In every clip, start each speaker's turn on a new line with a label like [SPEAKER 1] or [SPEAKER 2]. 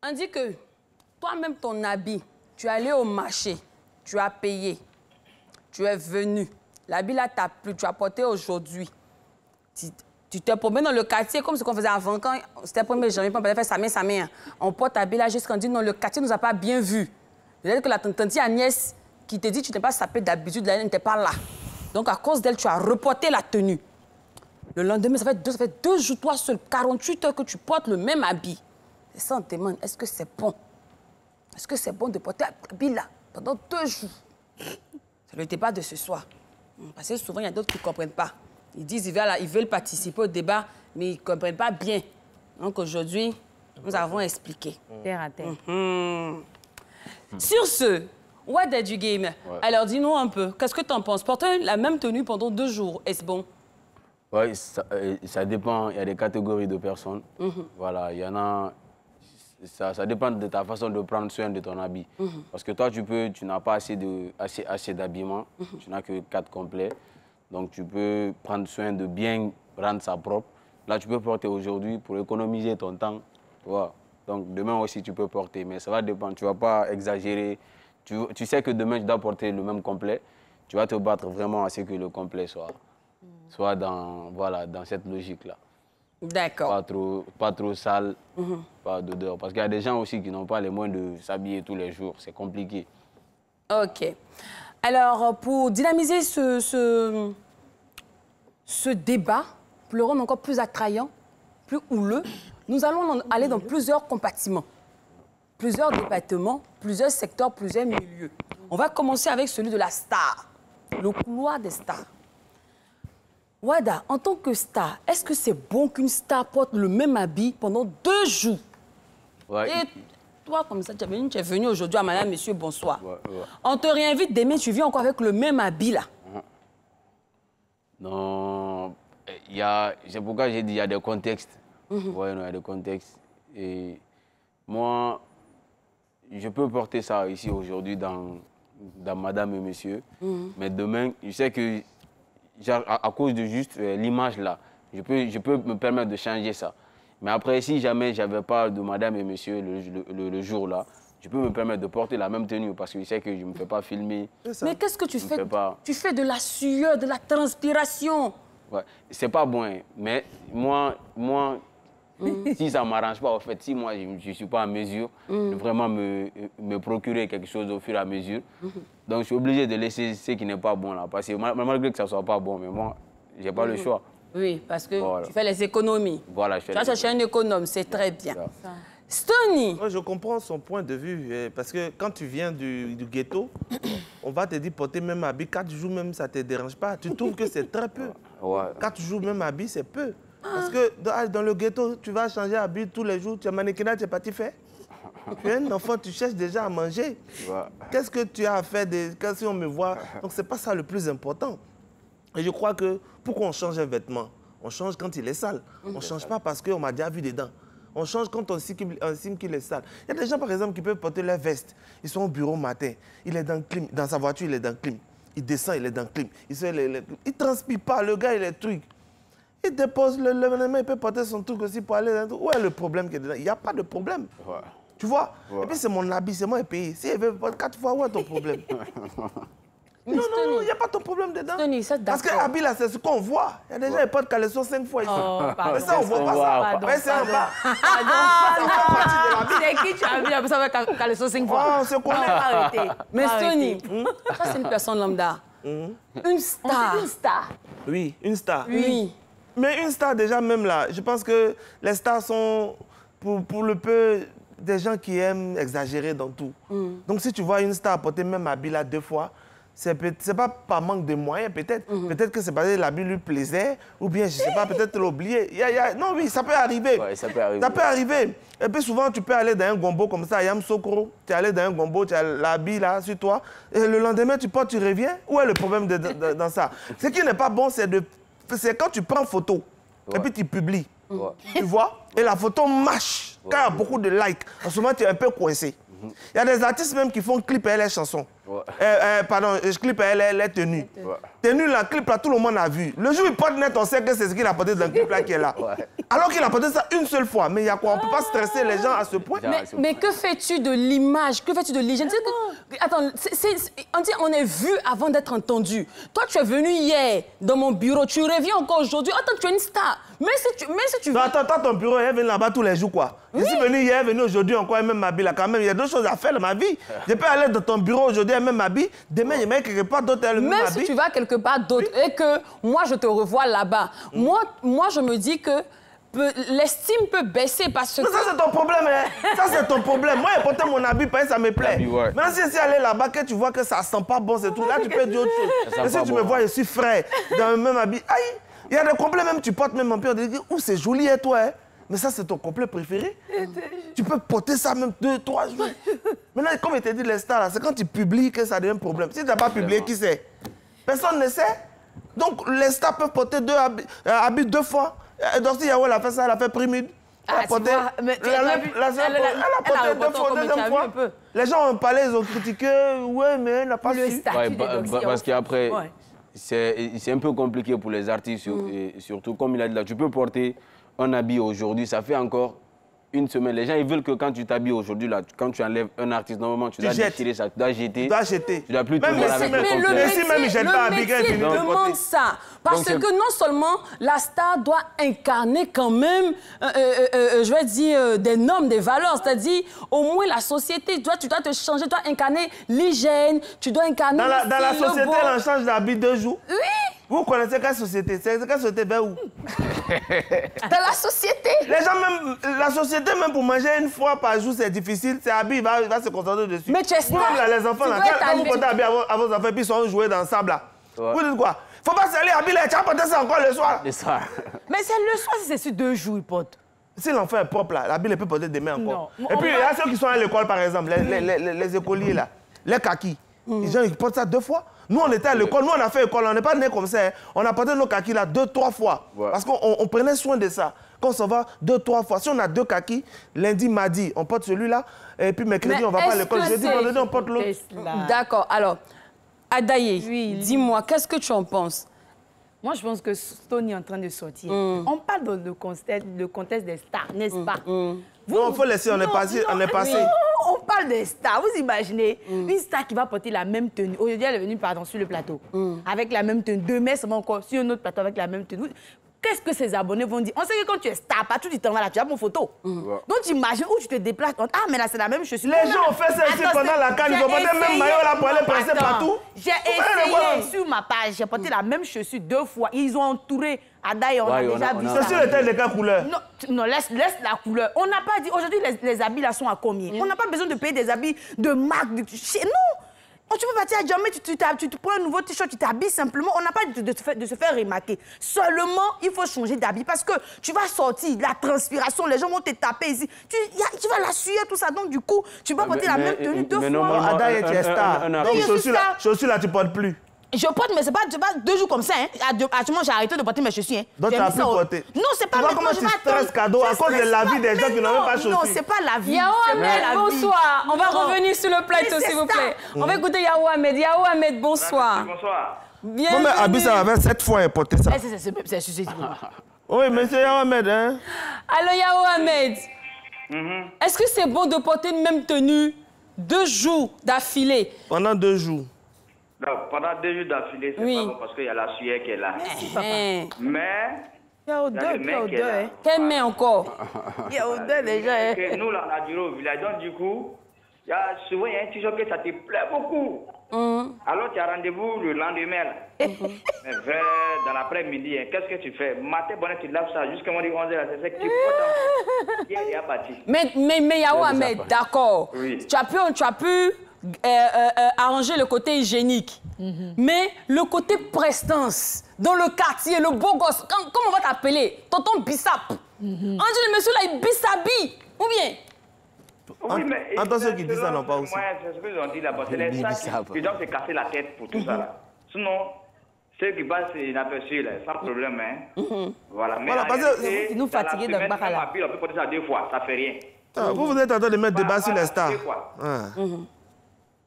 [SPEAKER 1] On dit que toi-même, ton habit, tu es allé au marché, tu as payé, tu es venu. L'habit là t'a plu, tu as porté aujourd'hui. Tu te promènes dans le quartier comme ce qu'on faisait avant, quand c'était le 1er janvier, on pouvait faire sa main. On porte l'habit là jusqu'à dire non, le quartier ne nous a pas bien vus. C'est-à-dire que la tante Agnès qui te dit tu n'es pas sapé d'habitude, elle n'était pas là. Donc à cause d'elle, tu as reporté la tenue. Le lendemain, ça fait 2 jours, toi seul, 48 heures que tu portes le même habit. Et ça, on te demande, est-ce que c'est bon? Est-ce que c'est bon de porter l'habit là pendant 2 jours? C'est le débat de ce soir. Parce que souvent, il y a d'autres qui ne comprennent pas. Ils disent qu'ils veulent participer au débat, mais ils ne comprennent pas bien. Donc aujourd'hui, nous avons expliqué.
[SPEAKER 2] Terre à terre.
[SPEAKER 1] Sur ce, Wada du game. Alors dis-nous un peu, qu'est-ce que tu en penses? Porter la même tenue pendant 2 jours, est-ce bon?
[SPEAKER 3] Oui, ça dépend. Il y a des catégories de personnes. Voilà, il y en a... Ça dépend de ta façon de prendre soin de ton habit. Parce que toi, tu n'as pas assez d'habillement. Tu n'as que 4 complets. Donc, tu peux prendre soin de bien rendre ça propre. Là, tu peux porter aujourd'hui pour économiser ton temps. Tu vois? Donc, demain aussi, tu peux porter. Mais ça va dépendre. Tu ne vas pas exagérer. Tu sais que demain, tu dois porter le même complet. Tu vas te battre vraiment à ce que le complet soit dans cette logique-là.
[SPEAKER 1] D'accord.
[SPEAKER 3] Pas trop sale, pas d'odeur. Parce qu'il y a des gens aussi qui n'ont pas les moyens de s'habiller tous les jours. C'est compliqué.
[SPEAKER 1] OK. Alors, pour dynamiser ce débat, pour le rendre encore plus attrayant, plus houleux, nous allons aller dans plusieurs compartiments, plusieurs départements, plusieurs secteurs, plusieurs milieux. On va commencer avec celui de la star, le couloir des stars. Wada, en tant que star, est-ce que c'est bon qu'une star porte le même habit pendant 2 jours?
[SPEAKER 3] Ouais.
[SPEAKER 1] Et toi, comme ça, tu es venu aujourd'hui à madame, monsieur, bonsoir. On te réinvite demain, tu viens encore avec le même habit, là.
[SPEAKER 3] Non, c'est pourquoi j'ai dit qu'il y a des contextes. Oui, il y a des contextes. Et moi, je peux porter ça ici aujourd'hui dans madame et monsieur. Mais demain, je sais que à cause de juste l'image là, je peux me permettre de changer ça. Mais après, si jamais je n'avais pas de madame et monsieur le jour là, je peux me permettre de porter la même tenue parce que je sais que je ne me fais pas filmer.
[SPEAKER 1] Mais qu'est-ce que tu fais? Tu fais de la sueur, de la transpiration.
[SPEAKER 3] Ouais, c'est pas bon, hein. Mais moi si ça ne m'arrange pas, en fait, si moi je ne suis pas en mesure de vraiment me procurer quelque chose au fur et à mesure, donc je suis obligé de laisser ce qui n'est pas bon là. Parce que malgré que ça ne soit pas bon, mais moi, je n'ai pas le choix.
[SPEAKER 1] Oui, parce que tu fais les économies.
[SPEAKER 3] Voilà,
[SPEAKER 1] tu vas chercher un économe, c'est très bien. Stony.
[SPEAKER 4] Moi, je comprends son point de vue, parce que quand tu viens du ghetto, on va te dire porter même habit, 4 jours même, ça ne te dérange pas. Tu trouves que c'est très peu. 4 jours même habit, c'est peu. Parce que dans le ghetto, tu vas changer d'habit tous les jours. Tu es mannequinat, tu es parti faire. Tu es un enfant, tu cherches déjà à manger. Qu'est-ce que tu as à faire si on me voit? Donc, ce n'est pas ça le plus important. Et je crois que pourquoi on change un vêtement? On change quand il est sale. On ne change pas parce qu'on m'a déjà vu dedans. On change quand on estime qu'il est sale. Il y a des gens, par exemple, qui peuvent porter leur veste. Ils sont au bureau matin. Il est dans le clim. Dans sa voiture, il est dans le clim. Il descend, il est dans le clim. Il ne transpire pas. Le gars, il est truc. Il dépose le lendemain, il peut porter son truc aussi pour aller dans... Où est le problème qui est dedans? Il n'y a pas de problème. Tu vois? Et puis c'est mon habit, c'est moi qui paye. Si il veut porter 4 fois, où est ton problème? Non, il n'y a pas ton problème dedans. Parce que l'habit là, c'est ce qu'on voit. Il y a des gens qui portent caleçon 5 fois. Mais ça, on ne voit pas ça. Mais c'est un bas.
[SPEAKER 1] C'est qui tu as vu après ça avec caleçon 5 fois?
[SPEAKER 4] On se connaît.
[SPEAKER 1] Mais Stony, ça c'est une personne lambda. Une star.
[SPEAKER 2] Une star.
[SPEAKER 4] Oui, une star.
[SPEAKER 1] Oui.
[SPEAKER 4] Mais une star, déjà, même là, je pense que les stars sont, pour le peu, des gens qui aiment exagérer dans tout. Donc, si tu vois une star porter même habit là 2 fois, c'est pas par manque de moyens, peut-être. Peut-être que c'est parce que l'habit lui plaisait, ou bien, je ne sais pas, peut-être l'oublier. Non, oui, ça peut arriver.
[SPEAKER 3] Ouais, ça peut arriver.
[SPEAKER 4] Ça peut arriver. Et puis souvent, tu peux aller dans un gombo comme ça, Yam Sokoro, tu es allé dans un gombo, tu as l'habit là sur toi, et le lendemain, tu portes, tu reviens. Où est le problème dans ça? Ce qui n'est pas bon, c'est quand tu prends photo, et puis tu publies. Tu vois? Et la photo marche. Quand il y a beaucoup de likes, en ce moment, tu es un peu coincé. Il y a des artistes même qui font clip et les chansons. Pardon, je clip, elle est tenue. Tenue, la clip, là, tout le monde a vu. Le jour où il porte net, on sait que c'est ce qu'il a porté dans le clip là qui est là. Alors qu'il a porté ça une seule fois. Mais il y a quoi? On ne peut pas stresser les gens à ce point.
[SPEAKER 1] Mais que fais-tu de l'image? Que fais-tu de l'hygiène? Attends, on dit on est vu avant d'être entendu. Toi, tu es venu hier dans mon bureau. Tu reviens encore aujourd'hui. Attends, tu es une star. Mais si tu veux...
[SPEAKER 4] Attends, ton bureau, elle vient là-bas tous les jours, quoi. Je suis venu hier, elle est venue aujourd'hui encore, elle même m'habille là. Quand même, il y a d'autres choses à faire dans ma vie. Je peux aller dans ton bureau aujourd'hui, elle même m'habille. Demain, je mets quelque part d'autre, elle même m'habille.
[SPEAKER 1] Même si tu vas quelque part d'autre et que moi, je te revois là-bas, moi, je me dis que l'estime peut baisser parce que...
[SPEAKER 4] Ça, c'est ton problème, hein. Ça, c'est ton problème. Moi, j'ai porté mon habit parce que ça me plaît. Même si elle est là-bas, que tu vois que ça sent pas bon, c'est tout. Là, tu peux dire autre chose. Mais si tu me vois, je suis frais, dans le même habit. Aïe, il y a des complets même, tu portes même en pire. On dit, ouh, c'est joli, et toi, hein. Mais ça, c'est ton complet préféré. Tu peux porter ça même 2-3 jours. Maintenant, comme je t'ai dit, les stars, là, c'est quand tu publies que ça devient un problème. Si tu n'as pas publié, qui sait? Personne ne sait. Donc, les stars peuvent porter habits 2 fois. Dorcy Yahoo, elle a fait ça, elle a fait Primide. Elle a porté... Elle a porté 2 fois, deuxième fois. Les gens ont parlé, ils ont critiqué. Ouais, mais elle n'a pas su.
[SPEAKER 3] Parce qu'après, c'est un peu compliqué pour les artistes. Et surtout, comme il a dit là, tu peux porter un habit aujourd'hui, ça fait encore une semaine. Les gens, ils veulent que quand tu t'habilles aujourd'hui, là, quand tu enlèves un artiste, normalement, tu dois déchirer ça, tu dois jeter.
[SPEAKER 4] Tu dois jeter.
[SPEAKER 3] Tu dois plus te voir avec le complet.
[SPEAKER 1] Le métier demande ça. Parce que non seulement la star doit incarner quand même, je vais dire, des normes, des valeurs. C'est-à-dire, au moins la société, tu dois te changer, tu dois incarner l'hygiène, tu dois incarner
[SPEAKER 4] dans la société, elle en change d'habit 2 jours.
[SPEAKER 1] Oui.
[SPEAKER 4] Vous connaissez quelle société? C'est quelle société vers où?
[SPEAKER 1] Dans la société.
[SPEAKER 4] Les gens même, la société même pour manger une fois par jour, c'est difficile. C'est habit, il va se concentrer dessus.
[SPEAKER 1] Mais tu es star.
[SPEAKER 4] Vous, là, les enfants, là, quand vous portez habit à vos enfants, puis ils sont joués dans le sable, là. Vous dites quoi? Faut pas salir habit, là, tu vas porter ça encore le soir.
[SPEAKER 3] Le soir.
[SPEAKER 2] Mais c'est le soir si c'est sur 2 jours, il porte.
[SPEAKER 4] Si l'enfant est propre, là, l'habit, il peut porter demain encore. Non. Et puis, il y a ceux qui sont à l'école, par exemple, les écoliers, là, les kakis. Les gens, ils portent ça 2 fois. Nous, on était à l'école, nous, on a fait école, on n'est pas nés comme ça. Hein. On a porté nos kakis là 2-3 fois. Parce qu'on prenait soin de ça. Quand on s'en va 2-3 fois. Si on a 2 kakis, lundi, mardi, on porte celui-là. Et puis mercredi, on va pas à l'école. Jeudi, vendredi, on porte l'autre.
[SPEAKER 1] D'accord. Alors, Adaye, dis-moi, qu'est-ce que tu en penses?
[SPEAKER 2] Moi, je pense que Stone est en train de sortir. On parle dans le contexte des stars, n'est-ce pas?
[SPEAKER 4] Non, il faut laisser, on est passé.
[SPEAKER 2] On parle des stars. Vous imaginez une star qui va porter la même tenue. Aujourd'hui, elle est venue sur le plateau avec la même tenue. Demain, c'est encore sur un autre plateau avec la même tenue. Qu'est-ce que ses abonnés vont dire? On sait que quand tu es star, partout tu t'en vas là, tu as mon photo. Donc tu imagines où tu te déplaces. Ah, mais là, c'est la même chaussure.
[SPEAKER 4] Les gens ont fait ça ici pendant la canne. Ils ont porté le même maillot là pour aller passer partout.
[SPEAKER 2] J'ai essayé sur ma page. J'ai porté la même chaussure 2 fois. Ils ont entouré. Adaye, on a déjà vu ça.
[SPEAKER 4] C'est sur le tel de quelle couleur?
[SPEAKER 2] Non, laisse la couleur. On n'a pas dit, aujourd'hui, les habits là sont à combien? On n'a pas besoin de payer des habits de marque. Non! Tu peux partir à Djamé, tu te prends un nouveau t-shirt, tu t'habilles simplement. On n'a pas de se faire remarquer. Seulement, il faut changer d'habit parce que tu vas sortir, la transpiration, les gens vont te taper ici. Tu vas la suer, tout ça. Donc, du coup, tu vas porter la même tenue 2 fois.
[SPEAKER 4] Adaye, tu es star. Donc, chaussures là, tu portes plus.
[SPEAKER 2] Je porte, mais c'est pas 2 jours comme ça. Actuellement, j'ai arrêté de porter mes chaussures.
[SPEAKER 4] Donc, tu n'as plus porté.
[SPEAKER 2] Non, c'est pas
[SPEAKER 4] comment tu stresses cadeau à cause de la vie des gens qui n'ont même pas chaussures.
[SPEAKER 2] Non, c'est pas la vie.
[SPEAKER 1] Yahoo Ahmed, bonsoir. On va revenir sur le plateau, s'il vous plaît. On va écouter Yahoo Ahmed. Yahoo Ahmed, bonsoir.
[SPEAKER 5] Bonsoir.
[SPEAKER 4] Bienvenue. Non, mais Abi, ça avait 7 fois porté ça.
[SPEAKER 2] C'est
[SPEAKER 4] oui, mais c'est Yahoo Ahmed, hein.
[SPEAKER 1] Alors, Yahoo Ahmed, est-ce que c'est bon de porter une même tenue 2 jours d'affilée?
[SPEAKER 4] Pendant 2 jours.
[SPEAKER 5] Non, pendant 2 jours d'affilée, c'est pas bon parce qu'il y a la sueur qui est là. Mais...
[SPEAKER 2] Il y a odeur,
[SPEAKER 1] Quelle main encore?
[SPEAKER 2] Il y a odeur déjà.
[SPEAKER 5] Nous, là, on a duré au village. Donc, du coup, souvent, il y a un t-shirt que ça te plaît beaucoup. Alors, tu as rendez-vous le lendemain. Là. Mais vers dans l'après-midi, hein, qu'est-ce que tu fais? Matin, bonnet, tu laves ça jusqu'à 11h, c'est ça que tu portes. Il est parti.
[SPEAKER 1] Mais Yahoo Ahmed, d'accord.
[SPEAKER 5] Oui.
[SPEAKER 1] Tu as pu arranger le côté hygiénique. Mais le côté prestance, dans le quartier, le beau gosse, comment on va t'appeler? Tonton Bissap. On dit le monsieur là, il bissabi. Ou bien?
[SPEAKER 5] Oui, mais
[SPEAKER 4] attends, ceux qui disent ça n'ont pas aussi.
[SPEAKER 5] C'est ce qu'ils ont dit là-bas. C'est les sacs qui doivent se casser la tête pour tout ça là. Sinon, ceux qui passent inaperçus là, sans problème. Hein.
[SPEAKER 4] Voilà, parce que
[SPEAKER 2] nous fatiguer dans le bar là.
[SPEAKER 5] On peut porter ça 2 fois, ça fait rien.
[SPEAKER 4] Vous êtes en train de mettre des bas sur les stars.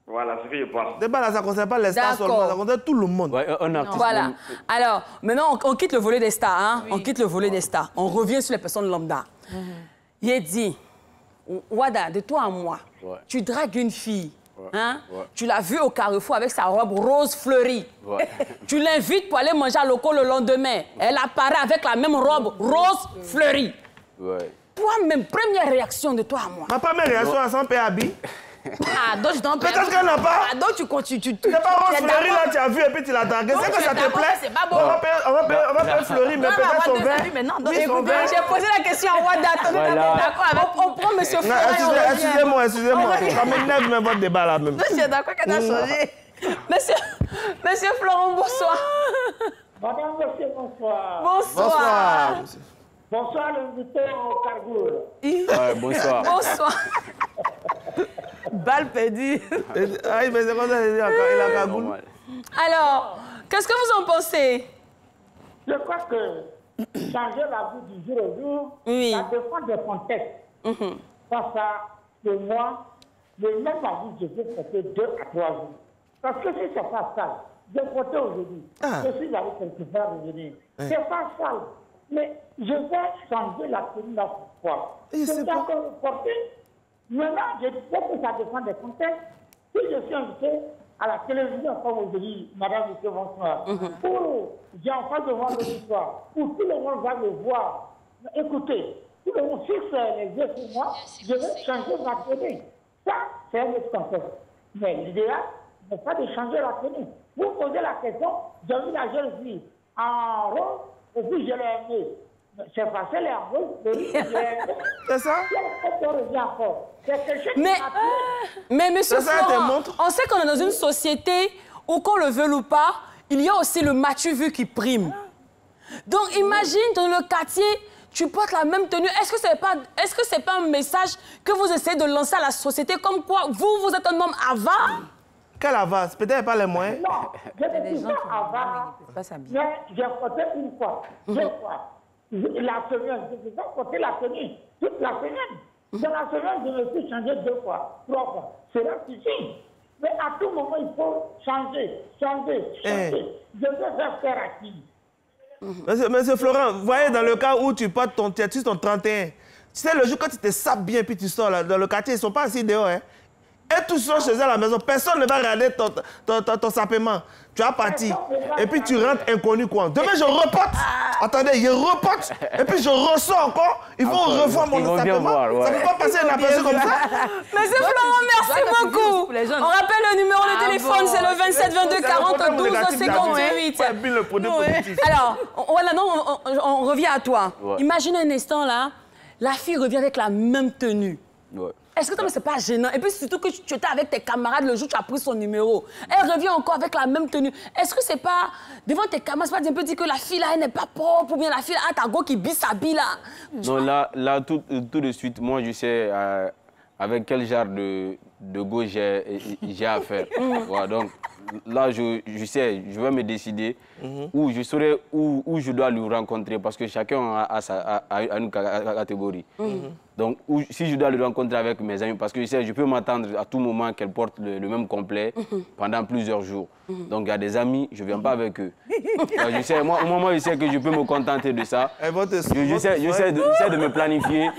[SPEAKER 5] Voilà ce que je pense.
[SPEAKER 4] Débat là, ça ne concerne pas les stars seulement, ça concerne tout le monde.
[SPEAKER 3] Ouais, un artiste.
[SPEAKER 1] Voilà.
[SPEAKER 3] même-
[SPEAKER 1] Alors, maintenant, on quitte le volet des stars. Hein? Oui. On quitte le volet des stars. On revient sur les personnes lambda. Il dit, Wada, de toi à moi, tu dragues une fille. Hein? Tu l'as vue au carrefour avec sa robe rose fleurie. Tu l'invites pour aller manger à loco le lendemain. Elle apparaît avec la même robe rose fleurie. Toi-même, première réaction de toi à moi.
[SPEAKER 4] Ma première réaction à 100 PAB.
[SPEAKER 2] Ah, donc je t'en
[SPEAKER 4] Peut-être qu'elle n'a pas.
[SPEAKER 2] Ah, donc tu continues.
[SPEAKER 4] C'est pas rose fleurie là, tu as vu et puis tu l'as dragué. C'est que ça te plaît.
[SPEAKER 2] C'est pas bon.
[SPEAKER 4] On va payer fleurie, mais peut-être son vin.
[SPEAKER 2] Oui,
[SPEAKER 4] son vin.
[SPEAKER 1] J'ai posé la question à Wada. On prend M. Florent.
[SPEAKER 4] Excusez-moi. Ça m'énerve même votre débat là même.
[SPEAKER 2] Je suis d'accord qu'elle a changé.
[SPEAKER 1] Monsieur Florent, bonsoir.
[SPEAKER 6] Madame, monsieur, bonsoir.
[SPEAKER 1] Bonsoir.
[SPEAKER 6] Bonsoir, l'invité au cargo.
[SPEAKER 3] Ouais, bonsoir.
[SPEAKER 1] Bonsoir.
[SPEAKER 2] Balle perdue.
[SPEAKER 4] Ah, mais c'est comme ça, il a cagoule.
[SPEAKER 1] Alors, qu'est-ce que vous en pensez?
[SPEAKER 6] Je crois que changer la vie du jour au jour,
[SPEAKER 1] Oui.
[SPEAKER 6] ça dépend des contextes. Face à que moi, le même avis, je peux porter 2 à 3 jours. Parce que si c'est pas ça, je portais aujourd'hui. Je suis allé quelque part revenir. C'est pas ça. Mais je vais changer la tenue là pourquoi? C'est d'accord porter. Maintenant, je dis que ça dépend des contextes. Si je suis invité à la télévision, comme aujourd'hui, madame, monsieur, bonsoir, ou j'ai en face de moi le soir, où tout le monde va me voir, écoutez, tout le monde fixe les yeux sur moi, je vais changer ma tenue. Ça, c'est un autre contexte. Mais l'idéal n'est pas de changer la tenue. Vous posez la question, j'ai vu la jeune fille en rose, et puis je l'ai aimée. C'est facile, elle est en rose,
[SPEAKER 4] c'est ça?
[SPEAKER 1] Mais monsieur Florent, on sait qu'on est dans une société où, qu'on le veut ou pas, il y a aussi le m'as-tu vu qui prime. Donc imagine dans le quartier, tu portes la même tenue. Est-ce que c'est pas un message que vous essayez de lancer à la société comme quoi vous êtes un homme avare?
[SPEAKER 4] Quel avare? Peut-être pas les moyens.
[SPEAKER 6] Non, je ne suis pas avare. Mais j'ai porté une fois, 2 fois. La semaine, je vais porter la tenue toute la semaine. Dans la semaine, je me suis changé 2 fois, 3 fois. Cela suffit. Mais à tout moment, il faut changer. Je veux faire à qui?
[SPEAKER 4] Monsieur Florent, vous voyez, dans le cas où tu portes ton 31, tu sais, le jour quand tu te sapes bien puis tu sors là, dans le quartier, ils ne sont pas assis dehors. Hein. Et tous sont chez eux à la maison, personne ne va regarder ton sapement. Tu as parti. Et puis tu rentres inconnu quoi. Demain, je reporte. Attendez, je reporte. Et puis je ressors encore. Il faut revoir mon sapement. Ça ne peut pas passer inaperçu comme ça.
[SPEAKER 1] Monsieur Florent, merci beaucoup. On rappelle le numéro de téléphone, c'est le 27 22 40 12 58. Alors, voilà, non, on revient à toi. Imagine un instant là, la fille revient avec la même tenue. Est-ce que c'est pas gênant? Et puis surtout que tu étais avec tes camarades le jour où tu as pris son numéro. Elle revient encore avec la même tenue. Est-ce que c'est pas, devant tes camarades, c'est pas un peu dire que la fille là, elle n'est pas propre ou bien la fille là, t'as go qui s'habille là?
[SPEAKER 3] Non, là tout de suite, moi je sais avec quel genre de go j'ai à faire. Voilà, donc là, je sais, je vais me décider où je saurai où je dois le rencontrer parce que chacun a une catégorie. Donc, si je dois le rencontrer avec mes amis, parce que je sais, je peux m'attendre à tout moment qu'elle porte le même complet pendant plusieurs jours. Donc, il y a des amis, je ne viens pas avec eux. Alors, je sais, moi, au moment où je sais que je peux me contenter de ça, j'essaie de me planifier.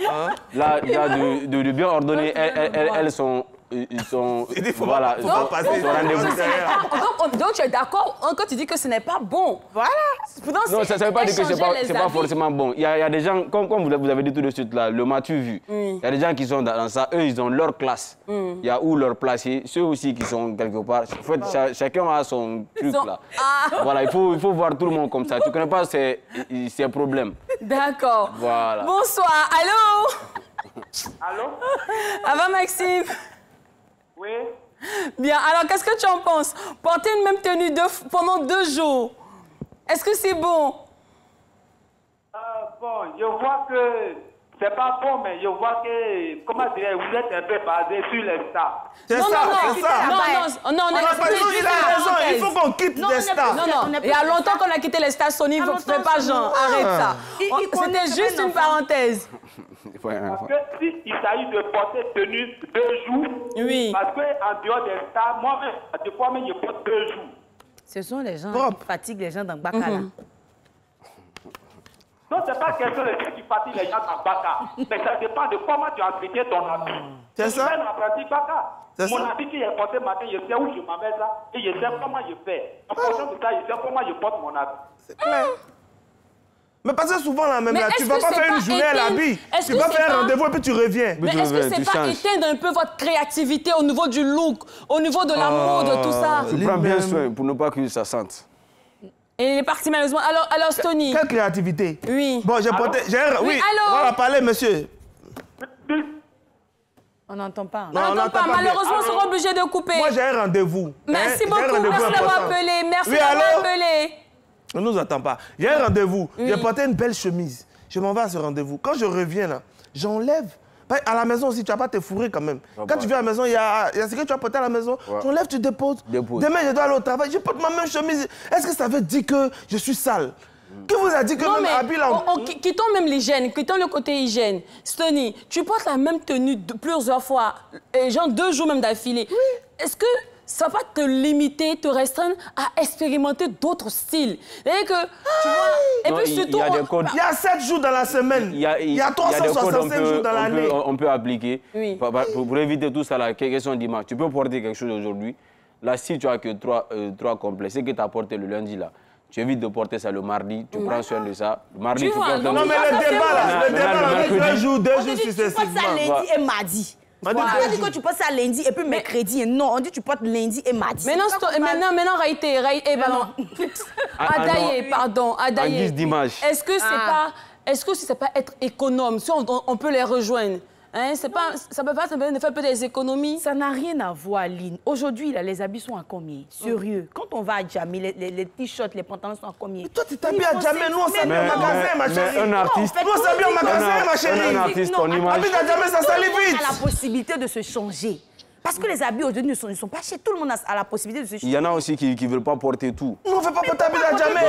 [SPEAKER 3] Là, de bien ordonner. Elles sont... Ils sont... Voilà,
[SPEAKER 1] donc tu es d'accord quand tu dis que ce n'est pas bon. Voilà.
[SPEAKER 3] Non, ça ne veut pas dire que ce n'est pas forcément bon. Il y a des gens, comme vous avez dit tout de suite là, le m'as-tu vu. Il y a des gens qui sont dans ça, eux ils ont leur classe. Il y a où leur placer, ceux aussi qui sont quelque part. En fait, chacun a son truc là. Voilà, il faut voir tout le monde comme ça. Tu ne connais pas ces problèmes.
[SPEAKER 1] D'accord.
[SPEAKER 3] Voilà.
[SPEAKER 1] Bonsoir, allô?
[SPEAKER 6] Allô?
[SPEAKER 1] Ça va Maxime?
[SPEAKER 6] Oui.
[SPEAKER 1] Bien, alors qu'est-ce que tu en penses? Porter une même tenue pendant 2 jours, est-ce que c'est bon?
[SPEAKER 6] Bon, je vois que
[SPEAKER 5] c'est pas bon, mais je vois que, comment dire, vous êtes un peu basé sur les stars.
[SPEAKER 4] C'est ça, c'est ça.
[SPEAKER 1] Non,
[SPEAKER 4] il a raison, il faut qu'on quitte les stars.
[SPEAKER 1] Non, il y a longtemps qu'on a quitté les stars, Sony, ne fais pas genre, arrête ça. C'était juste une parenthèse.
[SPEAKER 5] Parce que s'il s'agit de porter tenue 2 jours,
[SPEAKER 1] oui.
[SPEAKER 5] Parce qu'en dehors des stars, moi-même, des fois même, je porte 2 jours.
[SPEAKER 2] Ce sont les gens qui fatiguent les gens dans Bakala.
[SPEAKER 5] Non, c'est pas question de ce qui fatigue les gens dans Baka, mais ça dépend de comment tu entretiens ton habit.
[SPEAKER 4] C'est ça.
[SPEAKER 5] Mon habit qui est porté matin, je sais où je m'amène ça et je sais comment je fais. En fonction de ça, je sais comment je porte mon habit.
[SPEAKER 4] C'est clair. Mais parce que souvent, là, même là, tu ne vas pas faire une journée à l'habit. Tu vas faire un rendez-vous et puis tu reviens.
[SPEAKER 1] Mais est-ce que c'est pas éteindre un peu votre créativité au niveau du look, au niveau de la mode, tout ça?
[SPEAKER 3] Tu prends bien soin pour ne pas que ça sente.
[SPEAKER 1] Et il est parti malheureusement. Alors Stony.
[SPEAKER 4] Quelle créativité?
[SPEAKER 1] Oui.
[SPEAKER 4] Bon, j'ai porté... Oui, on va parler, monsieur.
[SPEAKER 2] On n'entend pas.
[SPEAKER 1] Non, on n'entend pas. Malheureusement, on sera obligé de couper.
[SPEAKER 4] Moi, j'ai un rendez-vous.
[SPEAKER 1] Merci beaucoup. Merci d'avoir appelé. Merci d'avoir appelé.
[SPEAKER 4] On ne nous attend pas. J'ai un rendez-vous. J'ai porté une belle chemise. Je m'en vais à ce rendez-vous. Quand je reviens, là, j'enlève. À la maison aussi, tu ne vas pas te fourrer quand même. Quand tu viens à la maison, il y a ce que tu as porté à la maison. Ouais. Tu enlèves, tu déposes. Demain, je dois aller au travail. Je porte ma même chemise. Est-ce que ça veut dire que je suis sale? Qui vous a dit que
[SPEAKER 1] non,
[SPEAKER 4] même habit là...
[SPEAKER 1] Quittons même l'hygiène, quittons le côté hygiène. Stony, tu portes la même tenue plusieurs fois, genre 2 jours même d'affilée. Oui. Est-ce que ça va pas te limiter, te restreindre à expérimenter d'autres styles? C'est-à-dire que, tu vois, et puis surtout...
[SPEAKER 4] Il y a 7 jours dans la semaine. Il y a 365 jours dans l'année.
[SPEAKER 3] On peut appliquer.
[SPEAKER 1] Oui.
[SPEAKER 3] Pour éviter tout ça, la question d'image. Tu peux porter quelque chose aujourd'hui. Là, si tu as que 3 complets, c'est que tu as porté le lundi là. Tu évites de porter ça le mardi, tu prends soin de ça. Le mardi, tu portes...
[SPEAKER 4] Non, mais le débat là, 2 jours successivement.
[SPEAKER 2] Tu portes ça lundi et mardi. On n'a pas dit que tu portes ça lundi et puis mercredi. Non, on dit que tu portes lundi et mardi.
[SPEAKER 1] Maintenant, Raïté, Adaye, pardon.
[SPEAKER 3] En guise d'image.
[SPEAKER 1] Est-ce que c'est pas être économe? Si on peut les rejoindre. Hein, ça peut pas faire un peu des économies?
[SPEAKER 2] Ça n'a rien à voir, Aline. Aujourd'hui, les habits sont à combien? Sérieux. Quand on va à Djamé, les t-shirts, les pantalons sont à combien?
[SPEAKER 4] Mais toi, tu t'habilles à Djamé, nous, on s'habille au magasin, ma chérie.
[SPEAKER 3] Un artiste...
[SPEAKER 4] Nous, on s'habille au magasin, ma chérie.
[SPEAKER 3] Un artiste, ton image...
[SPEAKER 4] Habille à Djamé, ça salit vite.
[SPEAKER 2] On a la possibilité de se changer. Parce que les habits aujourd'hui ne sont pas chers. Tout le monde a la possibilité de se changer.
[SPEAKER 3] Il y en a aussi qui ne veulent pas porter tout.
[SPEAKER 4] Nous, on ne veut pas porter habiller à Djamé.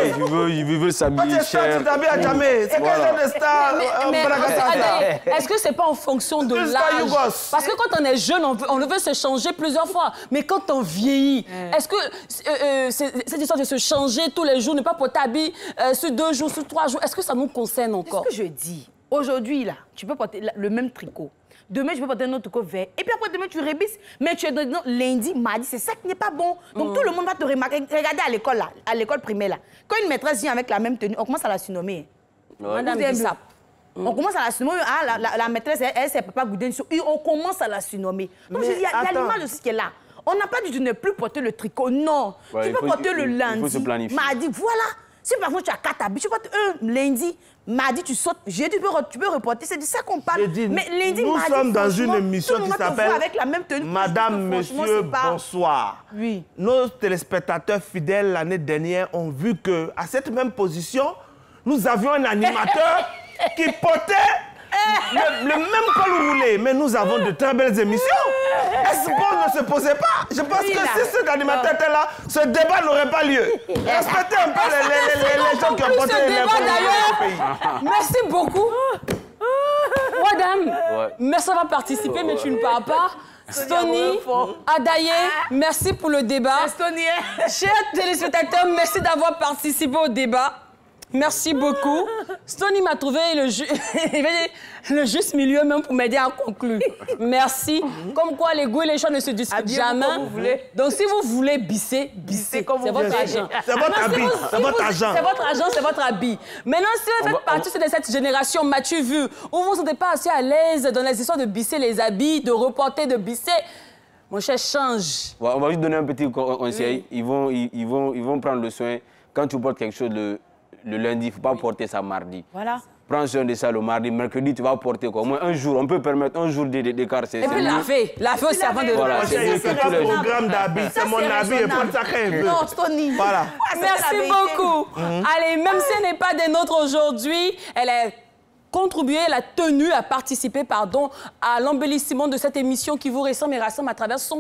[SPEAKER 3] Ils veulent s'habiller cher.
[SPEAKER 4] Tu t'habilles à Djamé. C'est quel genre de star?
[SPEAKER 1] Est-ce que c'est pas en fonction de l'âge? Parce que quand on est jeune, on veut se changer plusieurs fois. Mais quand on vieillit, est-ce que cette histoire de se changer tous les jours, ne pas porter habit sur 2 jours, sur 3 jours, est-ce que ça nous concerne encore?
[SPEAKER 2] C'est ce que je dis. Aujourd'hui, là, tu peux porter le même tricot. Demain, je peux porter un autre tricot vert. Et puis après, demain, tu rébisses. Mais tu es dans lundi, mardi, c'est ça qui n'est pas bon. Donc, tout le monde va te remarquer. Regardez à l'école, là, à l'école primaire, là. Quand une maîtresse vient avec la même tenue, on commence à la surnommer.
[SPEAKER 1] Madame Bissap.
[SPEAKER 2] On commence à la surnommer. Ah, la maîtresse, elle, c'est Papa Gouden. On commence à la surnommer. Donc, je dis, il y a l'image aussi qui est là. On n'a pas dit de ne plus porter le tricot. Non. Tu peux porter le lundi, mardi. Voilà. Si par exemple tu as 4 habits, tu portes un lundi, mardi tu sautes, jeudi tu peux reporter, c'est de ça qu'on parle. Mais lundi,
[SPEAKER 4] nous
[SPEAKER 2] mardi,
[SPEAKER 4] sommes dans une émission qui s'appelle
[SPEAKER 2] «
[SPEAKER 4] Madame, Monsieur, bonsoir ».
[SPEAKER 2] Oui.
[SPEAKER 4] Nos téléspectateurs fidèles l'année dernière ont vu qu'à cette même position, nous avions un animateur qui portait le même col roulé, mais nous avons de très belles émissions. Est-ce qu'on ne se posait pas? Je pense que si cet animateur était là, ce débat n'aurait pas lieu. Respectez un peu les gens qui ont porté les pays.
[SPEAKER 1] Merci beaucoup. Madame, merci d'avoir participé, mais tu ne pars pas. Stony, Adaye, merci pour le débat. Chers téléspectateurs, merci d'avoir participé au débat. Merci beaucoup. Stony m'a trouvé le juste milieu même pour m'aider à conclure. Merci. Comme quoi, les goûts et les choix ne se discutent jamais. Donc, si vous voulez bisser, c'est votre argent.
[SPEAKER 4] C'est votre habit, c'est votre argent.
[SPEAKER 1] C'est votre argent, c'est votre habit. Maintenant, si vous faites partie de cette génération, m'as-tu vu, où vous ne vous sentez pas assez à l'aise dans les histoires de bisser les habits, de reporter, de bisser, mon cher, change.
[SPEAKER 3] On va juste donner un petit conseil. Ils vont prendre le soin. Quand tu portes quelque chose le lundi, il ne faut pas porter ça mardi.
[SPEAKER 2] Voilà.
[SPEAKER 3] Prends soin de ça le mardi, mercredi, tu vas porter quoi. Au moins un jour, on peut permettre un jour d'écart.
[SPEAKER 1] Et puis laver aussi avant de...
[SPEAKER 3] Voilà,
[SPEAKER 4] c'est un programme d'habits, c'est mon habit et porte ça quand il veut.
[SPEAKER 2] Non, Stony.
[SPEAKER 4] Voilà.
[SPEAKER 1] Merci beaucoup. Allez, même si elle n'est pas des nôtres aujourd'hui, elle est contribuer à la tenue, à participer, pardon, à l'embellissement de cette émission qui vous ressemble et rassemble à travers son